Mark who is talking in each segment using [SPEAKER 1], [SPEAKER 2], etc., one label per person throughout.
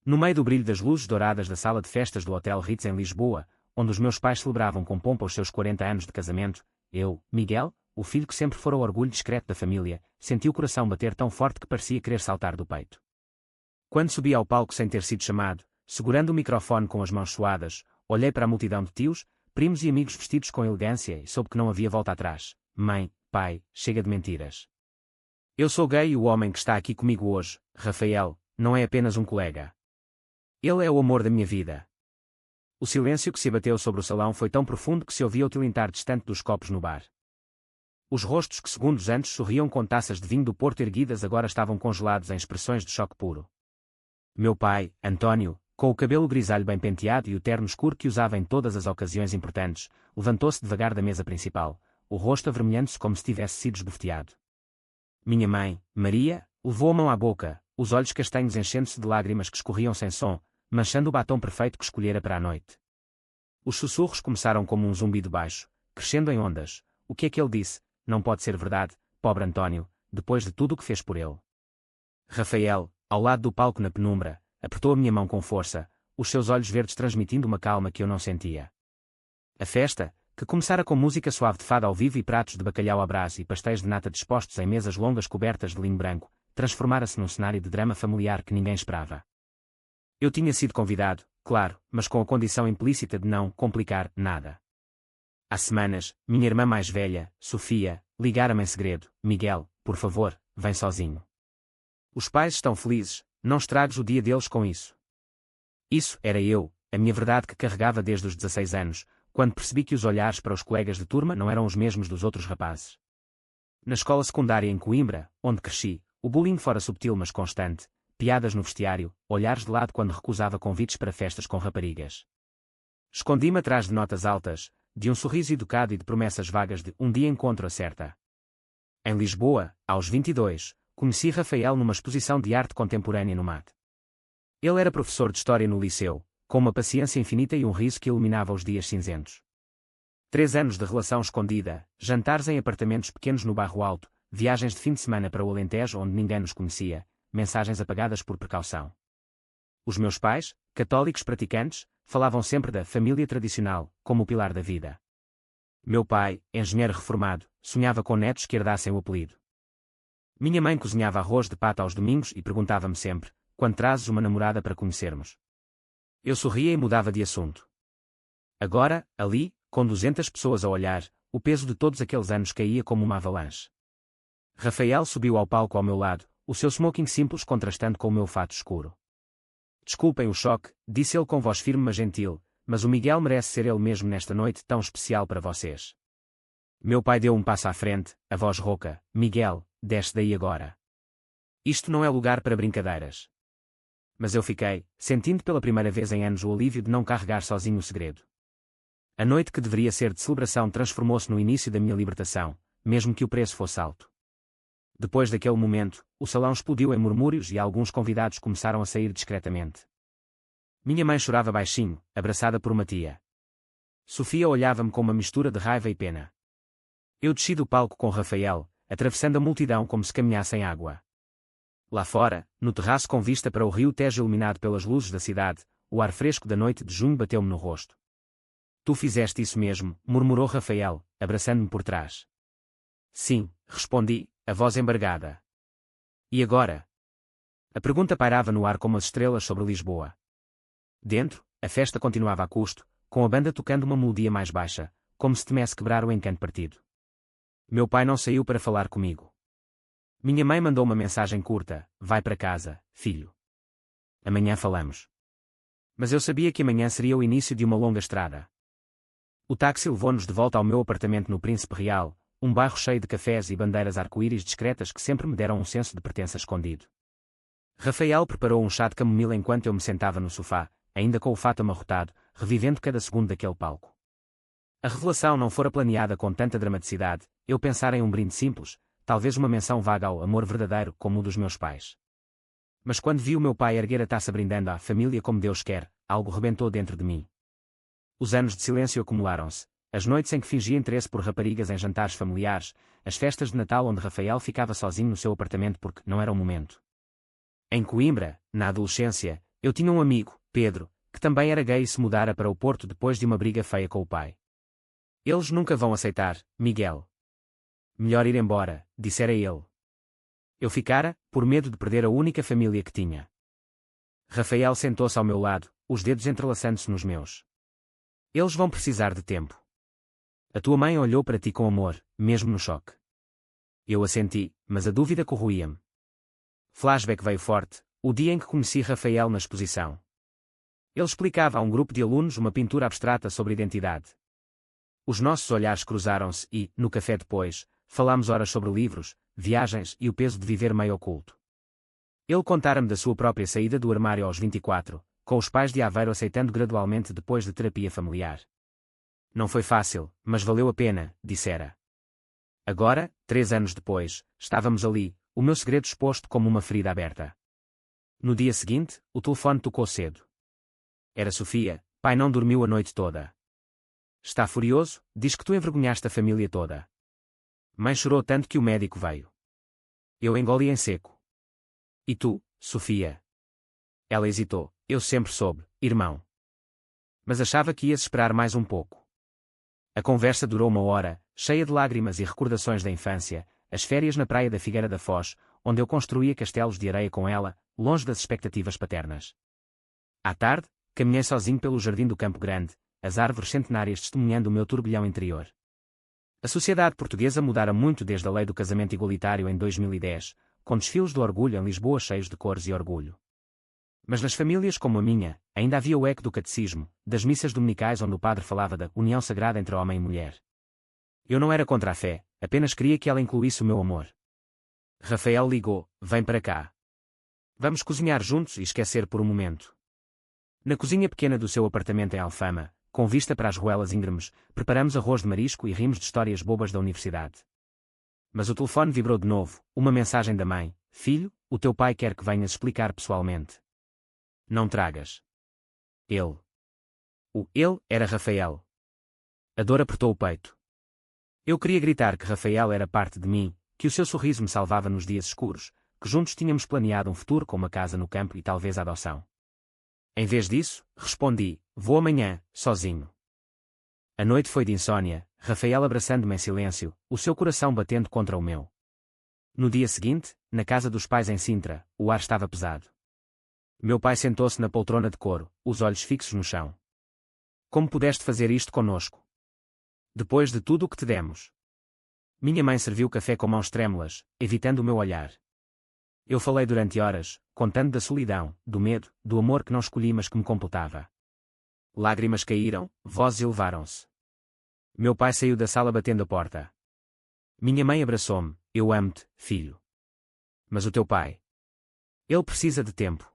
[SPEAKER 1] No meio do brilho das luzes douradas da sala de festas do Hotel Ritz em Lisboa, onde os meus pais celebravam com pompa os seus 40 anos de casamento, eu, Miguel, o filho que sempre fora o orgulho discreto da família, senti o coração bater tão forte que parecia querer saltar do peito. Quando subi ao palco sem ter sido chamado, segurando o microfone com as mãos suadas, olhei para a multidão de tios, primos e amigos vestidos com elegância e soube que não havia volta atrás. Mãe, pai, chega de mentiras. Eu sou gay e o homem que está aqui comigo hoje, Rafael, não é apenas um colega. Ele é o amor da minha vida. O silêncio que se abateu sobre o salão foi tão profundo que se ouvia o tilintar distante dos copos no bar. Os rostos que segundos antes sorriam com taças de vinho do Porto erguidas agora estavam congelados em expressões de choque puro. Meu pai, António, com o cabelo grisalho bem penteado e o terno escuro que usava em todas as ocasiões importantes, levantou-se devagar da mesa principal, o rosto avermelhando-se como se tivesse sido esbofeteado. Minha mãe, Maria, levou a mão à boca, os olhos castanhos enchendo-se de lágrimas que escorriam sem som, manchando o batom perfeito que escolhera para a noite. Os sussurros começaram como um zumbido baixo, crescendo em ondas. O que é que ele disse? Não pode ser verdade, pobre António, depois de tudo o que fez por ele. Rafael, ao lado do palco na penumbra, apertou a minha mão com força, os seus olhos verdes transmitindo uma calma que eu não sentia. A festa, que começara com música suave de fado ao vivo e pratos de bacalhau à brás e pastéis de nata dispostos em mesas longas cobertas de linho branco, transformara-se num cenário de drama familiar que ninguém esperava. Eu tinha sido convidado, claro, mas com a condição implícita de não complicar nada. Há semanas, minha irmã mais velha, Sofia, ligara-me em segredo: Miguel, por favor, vem sozinho. Os pais estão felizes, não estragues o dia deles com isso. Isso era eu, a minha verdade que carregava desde os 16 anos, quando percebi que os olhares para os colegas de turma não eram os mesmos dos outros rapazes. Na escola secundária em Coimbra, onde cresci, o bullying fora subtil mas constante, piadas no vestiário, olhares de lado quando recusava convites para festas com raparigas. Escondi-me atrás de notas altas, de um sorriso educado e de promessas vagas de um dia encontro a certa. Em Lisboa, aos 22, conheci Rafael numa exposição de arte contemporânea no MAT. Ele era professor de História no liceu, com uma paciência infinita e um riso que iluminava os dias cinzentos. 3 anos de relação escondida, jantares em apartamentos pequenos no Bairro Alto, viagens de fim de semana para o Alentejo onde ninguém nos conhecia, mensagens apagadas por precaução. Os meus pais, católicos praticantes, falavam sempre da família tradicional, como o pilar da vida. Meu pai, engenheiro reformado, sonhava com netos que herdassem o apelido. Minha mãe cozinhava arroz de pato aos domingos e perguntava-me sempre: quando trazes uma namorada para conhecermos? Eu sorria e mudava de assunto. Agora, ali, com 200 pessoas a olhar, o peso de todos aqueles anos caía como uma avalanche. Rafael subiu ao palco ao meu lado, o seu smoking simples contrastando com o meu fato escuro. Desculpem o choque, disse ele com voz firme mas gentil, mas o Miguel merece ser ele mesmo nesta noite tão especial para vocês. Meu pai deu um passo à frente, a voz rouca: Miguel, desce daí agora. Isto não é lugar para brincadeiras. Mas eu fiquei, sentindo pela primeira vez em anos o alívio de não carregar sozinho o segredo. A noite que deveria ser de celebração transformou-se no início da minha libertação, mesmo que o preço fosse alto. Depois daquele momento, o salão explodiu em murmúrios e alguns convidados começaram a sair discretamente. Minha mãe chorava baixinho, abraçada por uma tia. Sofia olhava-me com uma mistura de raiva e pena. Eu desci do palco com Rafael, atravessando a multidão como se caminhasse em água. Lá fora, no terraço com vista para o rio Tejo iluminado pelas luzes da cidade, o ar fresco da noite de junho bateu-me no rosto. Tu fizeste isso mesmo, murmurou Rafael, abraçando-me por trás. Sim, respondi, a voz embargada. E agora? A pergunta pairava no ar como as estrelas sobre Lisboa. Dentro, a festa continuava a custo, com a banda tocando uma melodia mais baixa, como se temesse quebrar o encanto partido. Meu pai não saiu para falar comigo. Minha mãe mandou uma mensagem curta: vai para casa, filho. Amanhã falamos. Mas eu sabia que amanhã seria o início de uma longa estrada. O táxi levou-nos de volta ao meu apartamento no Príncipe Real, um bairro cheio de cafés e bandeiras arco-íris discretas que sempre me deram um senso de pertença escondido. Rafael preparou um chá de camomila enquanto eu me sentava no sofá, ainda com o fato amarrotado, revivendo cada segundo daquele palco. A revelação não fora planeada com tanta dramaticidade, eu pensara em um brinde simples, talvez uma menção vaga ao amor verdadeiro como o dos meus pais. Mas quando vi o meu pai erguer a taça brindando à família como Deus quer, algo rebentou dentro de mim. Os anos de silêncio acumularam-se, as noites em que fingia interesse por raparigas em jantares familiares, as festas de Natal onde Rafael ficava sozinho no seu apartamento porque não era o momento. Em Coimbra, na adolescência, eu tinha um amigo, Pedro, que também era gay e se mudara para o Porto depois de uma briga feia com o pai. Eles nunca vão aceitar, Miguel. Melhor ir embora, dissera ele. Eu ficara, por medo de perder a única família que tinha. Rafael sentou-se ao meu lado, os dedos entrelaçando-se nos meus. Eles vão precisar de tempo. A tua mãe olhou para ti com amor, mesmo no choque. Eu assenti, mas a dúvida corroía-me. Flashback veio forte, o dia em que conheci Rafael na exposição. Ele explicava a um grupo de alunos uma pintura abstrata sobre identidade. Os nossos olhares cruzaram-se e, no café depois, falámos horas sobre livros, viagens e o peso de viver meio oculto. Ele contara-me da sua própria saída do armário aos 24, com os pais de Aveiro aceitando gradualmente depois de terapia familiar. Não foi fácil, mas valeu a pena, dissera. Agora, 3 anos depois, estávamos ali, o meu segredo exposto como uma ferida aberta. No dia seguinte, o telefone tocou cedo. Era Sofia, pai não dormiu a noite toda. Está furioso, diz que tu envergonhaste a família toda. Mãe chorou tanto que o médico veio. Eu engoli em seco. E tu, Sofia? Ela hesitou. Eu sempre soube, irmão. Mas achava que ias esperar mais um pouco. A conversa durou 1 hora, cheia de lágrimas e recordações da infância, as férias na praia da Figueira da Foz, onde eu construía castelos de areia com ela, longe das expectativas paternas. À tarde, caminhei sozinho pelo jardim do Campo Grande, as árvores centenárias testemunhando o meu turbilhão interior. A sociedade portuguesa mudara muito desde a lei do casamento igualitário em 2010, com desfiles do orgulho em Lisboa cheios de cores e orgulho. Mas nas famílias como a minha, ainda havia o eco do catecismo, das missas dominicais onde o padre falava da união sagrada entre homem e mulher. Eu não era contra a fé, apenas queria que ela incluísse o meu amor. Rafael ligou, vem para cá. Vamos cozinhar juntos e esquecer por um momento. Na cozinha pequena do seu apartamento em Alfama, com vista para as ruelas íngremes, preparamos arroz de marisco e rimos de histórias bobas da universidade. Mas o telefone vibrou de novo, uma mensagem da mãe: filho, o teu pai quer que venhas explicar pessoalmente. Não tragas. Ele. O ele era Rafael. A dor apertou o peito. Eu queria gritar que Rafael era parte de mim, que o seu sorriso me salvava nos dias escuros, que juntos tínhamos planeado um futuro com uma casa no campo e talvez a adoção. Em vez disso, respondi: vou amanhã, sozinho. A noite foi de insônia, Rafael abraçando-me em silêncio, o seu coração batendo contra o meu. No dia seguinte, na casa dos pais em Sintra, o ar estava pesado. Meu pai sentou-se na poltrona de couro, os olhos fixos no chão. Como pudeste fazer isto conosco? Depois de tudo o que te demos. Minha mãe serviu café com mãos trêmulas, evitando o meu olhar. Eu falei durante horas, contando da solidão, do medo, do amor que não escolhi mas que me completava. Lágrimas caíram, vozes elevaram-se. Meu pai saiu da sala batendo a porta. Minha mãe abraçou-me: eu amo-te, filho. Mas o teu pai? Ele precisa de tempo.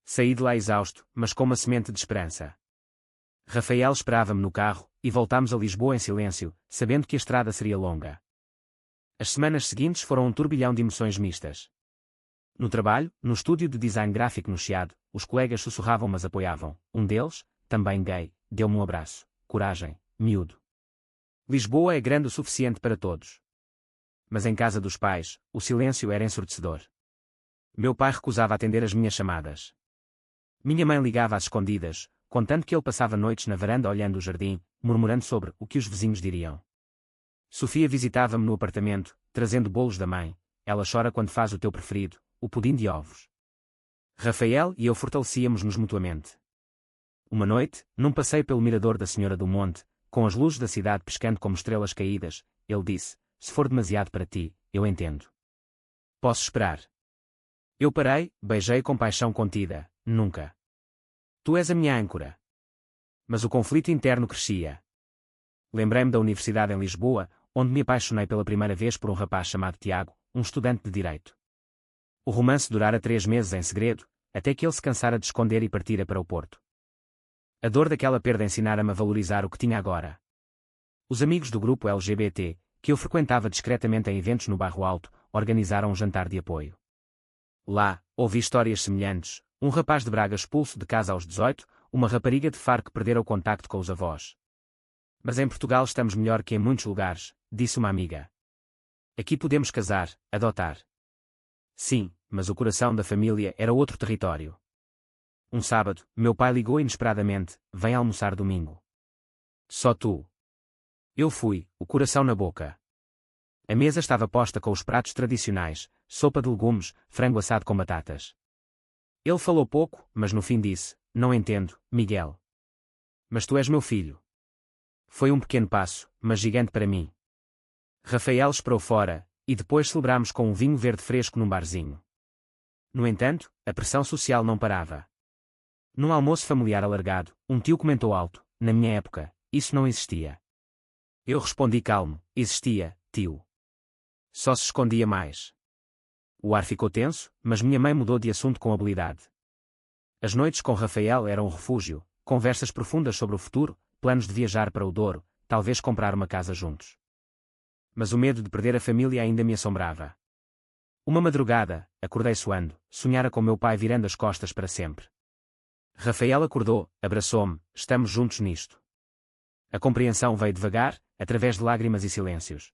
[SPEAKER 1] Saí de lá exausto, mas com uma semente de esperança. Rafael esperava-me no carro, e voltámos a Lisboa em silêncio, sabendo que a estrada seria longa. As semanas seguintes foram um turbilhão de emoções mistas. No trabalho, no estúdio de design gráfico no Chiado, os colegas sussurravam mas apoiavam. Um deles, também gay, deu-me um abraço. Coragem, miúdo. Lisboa é grande o suficiente para todos. Mas em casa dos pais, o silêncio era ensurdecedor. Meu pai recusava atender as minhas chamadas. Minha mãe ligava às escondidas, contando que ele passava noites na varanda olhando o jardim, murmurando sobre o que os vizinhos diriam. Sofia visitava-me no apartamento, trazendo bolos da mãe. Ela chora quando faz o teu preferido, o pudim de ovos. Rafael e eu fortalecíamos-nos mutuamente. Uma noite, num passeio pelo mirador da Senhora do Monte, com as luzes da cidade piscando como estrelas caídas, ele disse: se for demasiado para ti, eu entendo. Posso esperar. Eu parei, beijei com paixão contida: nunca. Tu és a minha âncora. Mas o conflito interno crescia. Lembrei-me da universidade em Lisboa, onde me apaixonei pela primeira vez por um rapaz chamado Tiago, um estudante de direito. O romance durara 3 meses em segredo, até que ele se cansara de esconder e partira para o Porto. A dor daquela perda ensinara-me a valorizar o que tinha agora. Os amigos do grupo LGBT, que eu frequentava discretamente em eventos no Bairro Alto, organizaram um jantar de apoio. Lá, ouvi histórias semelhantes: um rapaz de Braga expulso de casa aos 18, uma rapariga de Faro que perdera o contacto com os avós. Mas em Portugal estamos melhor que em muitos lugares, disse uma amiga. Aqui podemos casar, adotar. Sim, mas o coração da família era outro território. Um sábado, meu pai ligou inesperadamente: vem almoçar domingo. Só tu. Eu fui, o coração na boca. A mesa estava posta com os pratos tradicionais: sopa de legumes, frango assado com batatas. Ele falou pouco, mas no fim disse: não entendo, Miguel. Mas tu és meu filho. Foi um pequeno passo, mas gigante para mim. Rafael esperou fora, e depois celebramos com um vinho verde fresco num barzinho. No entanto, a pressão social não parava. Num almoço familiar alargado, um tio comentou alto: na minha época, isso não existia. Eu respondi calmo: existia, tio. Só se escondia mais. O ar ficou tenso, mas minha mãe mudou de assunto com habilidade. As noites com Rafael eram um refúgio, conversas profundas sobre o futuro, planos de viajar para o Douro, talvez comprar uma casa juntos. Mas o medo de perder a família ainda me assombrava. Uma madrugada, acordei suando, sonhara com meu pai virando as costas para sempre. Rafael acordou, abraçou-me: estamos juntos nisto. A compreensão veio devagar, através de lágrimas e silêncios.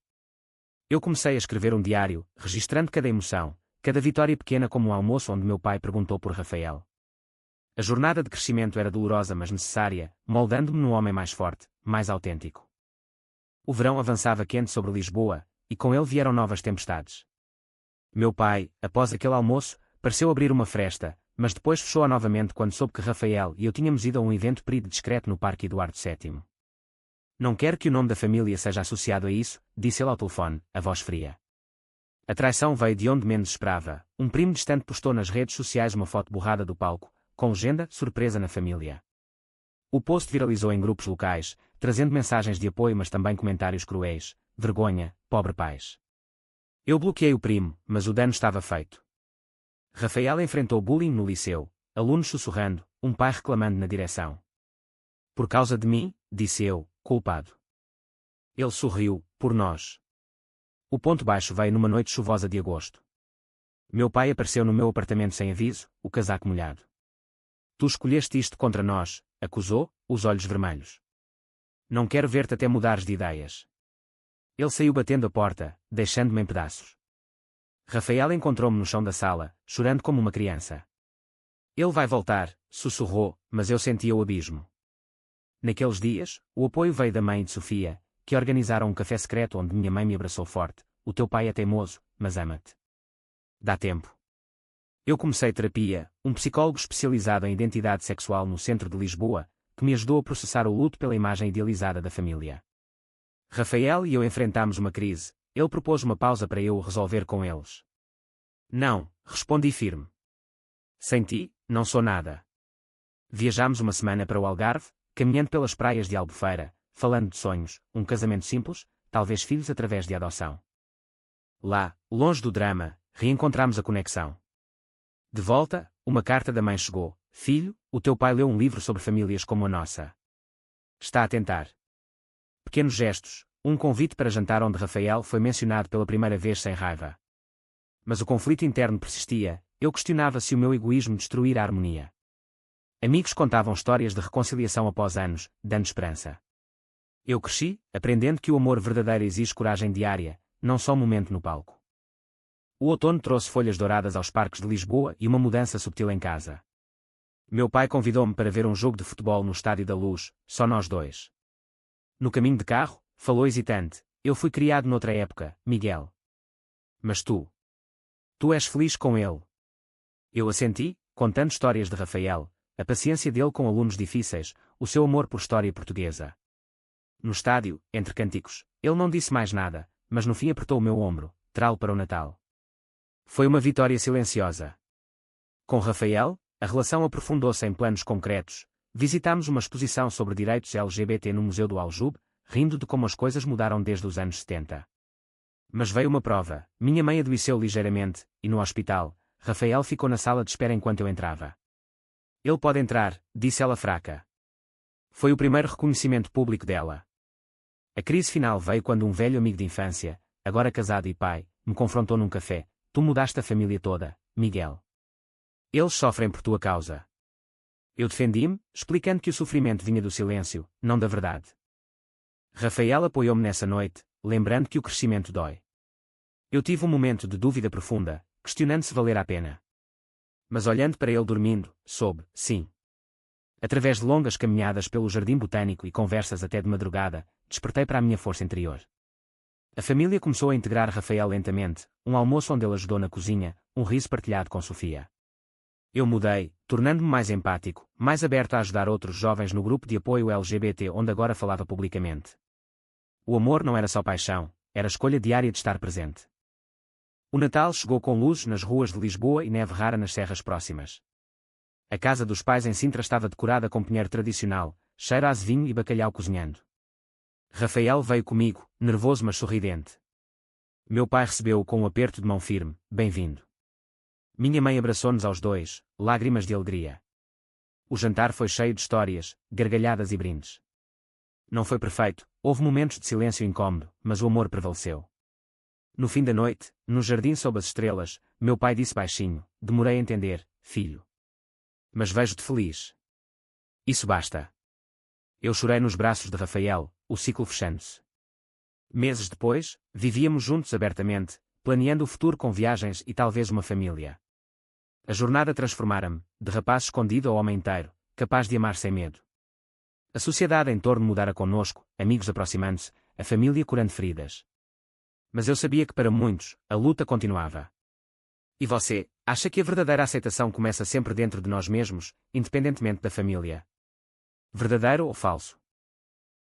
[SPEAKER 1] Eu comecei a escrever um diário, registrando cada emoção, cada vitória pequena, como um almoço onde meu pai perguntou por Rafael. A jornada de crescimento era dolorosa mas necessária, moldando-me num homem mais forte, mais autêntico. O verão avançava quente sobre Lisboa, e com ele vieram novas tempestades. Meu pai, após aquele almoço, pareceu abrir uma fresta, mas depois fechou-a novamente quando soube que Rafael e eu tínhamos ido a um evento perido discreto no Parque Eduardo VII. Não quero que o nome da família seja associado a isso, disse ele ao telefone, a voz fria. A traição veio de onde menos esperava. Um primo distante postou nas redes sociais uma foto borrada do palco, com legenda: surpresa na família. O post viralizou em grupos locais, trazendo mensagens de apoio mas também comentários cruéis: vergonha, pobre pais. Eu bloqueei o primo, mas o dano estava feito. Rafael enfrentou bullying no liceu, alunos sussurrando, um pai reclamando na direção. Por causa de mim, disse eu, culpado. Ele sorriu: por nós. O ponto baixo veio numa noite chuvosa de agosto. Meu pai apareceu no meu apartamento sem aviso, o casaco molhado. Tu escolheste isto contra nós, acusou, os olhos vermelhos. Não quero ver-te até mudares de ideias. Ele saiu batendo a porta, deixando-me em pedaços. Rafael encontrou-me no chão da sala, chorando como uma criança. Ele vai voltar, sussurrou, mas eu sentia o abismo. Naqueles dias, o apoio veio da mãe de Sofia, que organizaram um café secreto onde minha mãe me abraçou forte: o teu pai é teimoso, mas ama-te. Dá tempo. Eu comecei terapia, um psicólogo especializado em identidade sexual no centro de Lisboa, que me ajudou a processar o luto pela imagem idealizada da família. Rafael e eu enfrentámos uma crise. Ele propôs uma pausa para eu resolver com eles. Não, respondi firme. Sem ti, não sou nada. Viajámos uma semana para o Algarve, caminhando pelas praias de Albufeira, falando de sonhos, um casamento simples, talvez filhos através de adoção. Lá, longe do drama, reencontramos a conexão. De volta, uma carta da mãe chegou: filho, o teu pai leu um livro sobre famílias como a nossa. Está a tentar. Pequenos gestos, um convite para jantar onde Rafael foi mencionado pela primeira vez sem raiva. Mas o conflito interno persistia, eu questionava se o meu egoísmo destruíra a harmonia. Amigos contavam histórias de reconciliação após anos, dando esperança. Eu cresci, aprendendo que o amor verdadeiro exige coragem diária, não só um momento no palco. O outono trouxe folhas douradas aos parques de Lisboa e uma mudança subtil em casa. Meu pai convidou-me para ver um jogo de futebol no Estádio da Luz, só nós dois. No caminho de carro, falou hesitante: eu fui criado noutra época, Miguel. Mas tu? Tu és feliz com ele? Eu assenti, contando histórias de Rafael, a paciência dele com alunos difíceis, o seu amor por história portuguesa. No estádio, entre cânticos, ele não disse mais nada, mas no fim apertou o meu ombro: trá-lo para o Natal. Foi uma vitória silenciosa. Com Rafael, a relação aprofundou-se em planos concretos. Visitámos uma exposição sobre direitos LGBT no Museu do Aljube, rindo de como as coisas mudaram desde os anos 70. Mas veio uma prova: minha mãe adoeceu ligeiramente, e no hospital, Rafael ficou na sala de espera enquanto eu entrava. Ele pode entrar, disse ela fraca. Foi o primeiro reconhecimento público dela. A crise final veio quando um velho amigo de infância, agora casado e pai, me confrontou num café: tu mudaste a família toda, Miguel. Eles sofrem por tua causa. Eu defendi-me, explicando que o sofrimento vinha do silêncio, não da verdade. Rafael apoiou-me nessa noite, lembrando que o crescimento dói. Eu tive um momento de dúvida profunda, questionando se valer a pena. Mas olhando para ele dormindo, soube, sim. Através de longas caminhadas pelo jardim botânico e conversas até de madrugada, despertei para a minha força interior. A família começou a integrar Rafael lentamente, um almoço onde ele ajudou na cozinha, um riso partilhado com Sofia. Eu mudei, tornando-me mais empático, mais aberto a ajudar outros jovens no grupo de apoio LGBT onde agora falava publicamente. O amor não era só paixão, era a escolha diária de estar presente. O Natal chegou com luzes nas ruas de Lisboa e neve rara nas serras próximas. A casa dos pais em Sintra estava decorada com pinheiro tradicional, cheiro a azevinho e bacalhau cozinhando. Rafael veio comigo, nervoso mas sorridente. Meu pai recebeu-o com um aperto de mão firme, bem-vindo. Minha mãe abraçou-nos aos dois, lágrimas de alegria. O jantar foi cheio de histórias, gargalhadas e brindes. Não foi perfeito, houve momentos de silêncio incômodo, mas o amor prevaleceu. No fim da noite, no jardim sob as estrelas, meu pai disse baixinho, demorei a entender, filho. Mas vejo-te feliz. Isso basta. Eu chorei nos braços de Rafael, o ciclo fechando-se. Meses depois, vivíamos juntos abertamente, planeando o futuro com viagens e talvez uma família. A jornada transformara-me, de rapaz escondido a homem inteiro, capaz de amar sem medo. A sociedade em torno mudara connosco, amigos aproximando-se, a família curando feridas. Mas eu sabia que para muitos, a luta continuava. E você, acha que a verdadeira aceitação começa sempre dentro de nós mesmos, independentemente da família? Verdadeiro ou falso?